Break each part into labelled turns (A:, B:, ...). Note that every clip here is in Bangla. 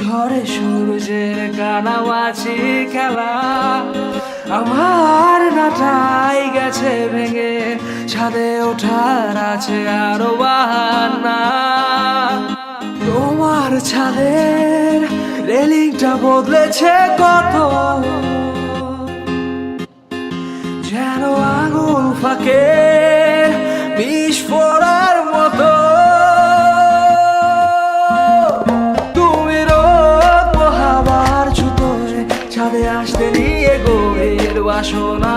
A: ঝরে সূর্যের কানামাছি খেলা আমার নাটাই গেছে ভেঙে, ছাদে ওঠার আছে আরো বাহানা। তোমার ছাদের রেলিংটা বদলেছে কত, যেন আঙুল ফাঁকে বিষ পড়ার মতো। তুমি রোদ পোহাবার ছুতোয় ছাদে আসতে নিয়ে গভীর বাসনা,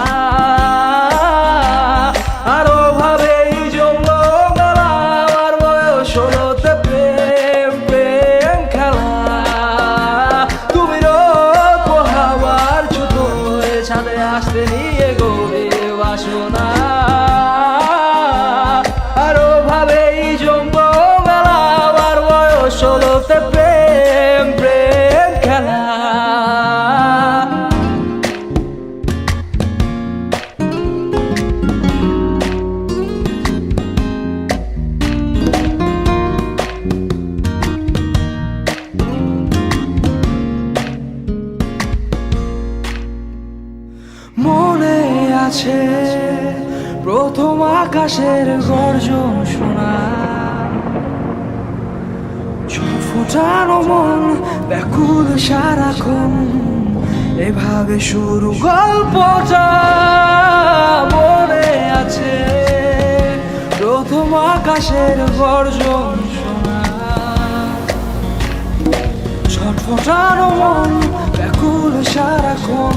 A: আরো ভাবেই জমলো গলা আমার বয়স হলোতে প্রেম প্রেম খেলা। তুমি রোদ পোহাবার ছুতোয় ছাদে আসতে নিয়ে গভীর বাসনা, আরো ভাবেই জমলো গলা আমার বয়স হলোতে প্রেম প্রেম খেলা। মনে আছে প্রথম আকাশের গর্জন শোনা, ফোটানো মন ব্যাকুল সারাক্ষণ, এভাবে শুরু গল্পটা। মনে আছে প্রথম আকাশের গর্জন শোনা, ছটফটানো মন ব্যাকুল সারাক্ষণ,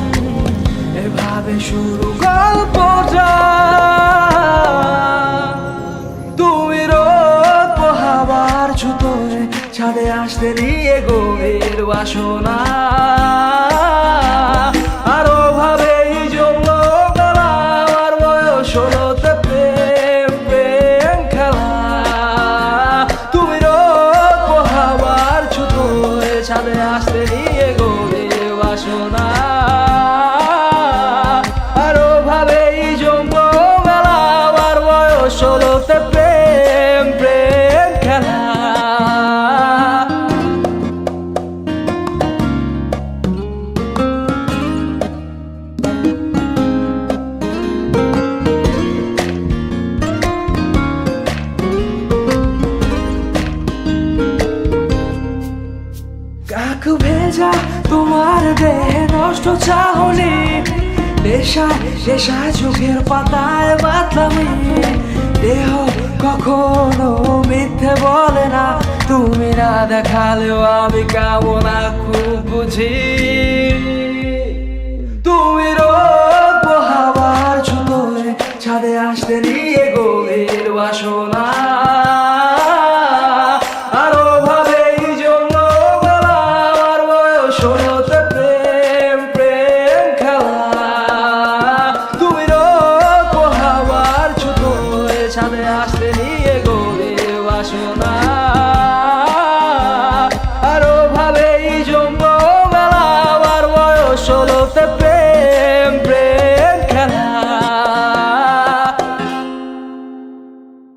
A: এভাবে শুরু গল্পটা। তুমি রোদ পোহাবার ছুতোয় ছাদে আসতে নিয়ে গভীর বাসনা, আরো ভাবেই জমলো গলা আমার বয়স হলোতে প্রেম প্রেম খেলা। তুমি রোদ পোহাবার ছুতোয় ছাদে আসতে নিয়ে গভীর বাসনা, চলোতে প্রেম প্রেম খেলা। কাক ভেজা তোমার দেহে নষ্ট চাহনি, নেশায় নেশায় চোখের পাতায় বাতলামি। দেহ কখনো মিথ্যে বলে না, তুমি না দেখালেও আমি কামনা খুব বুঝি। তুমি রোদ পোহাবার ছুতোয় ছাদে আসতে নিয়ে গভীর বাসনা, আরো ভাবেই জমলো গলা আমার বয়স হলোতে প্রেম প্রেম খেলা। তুমি রোদ পোহাবার ছুতোয় ছাদে আসতে নিয়ে গভীর বাসনা,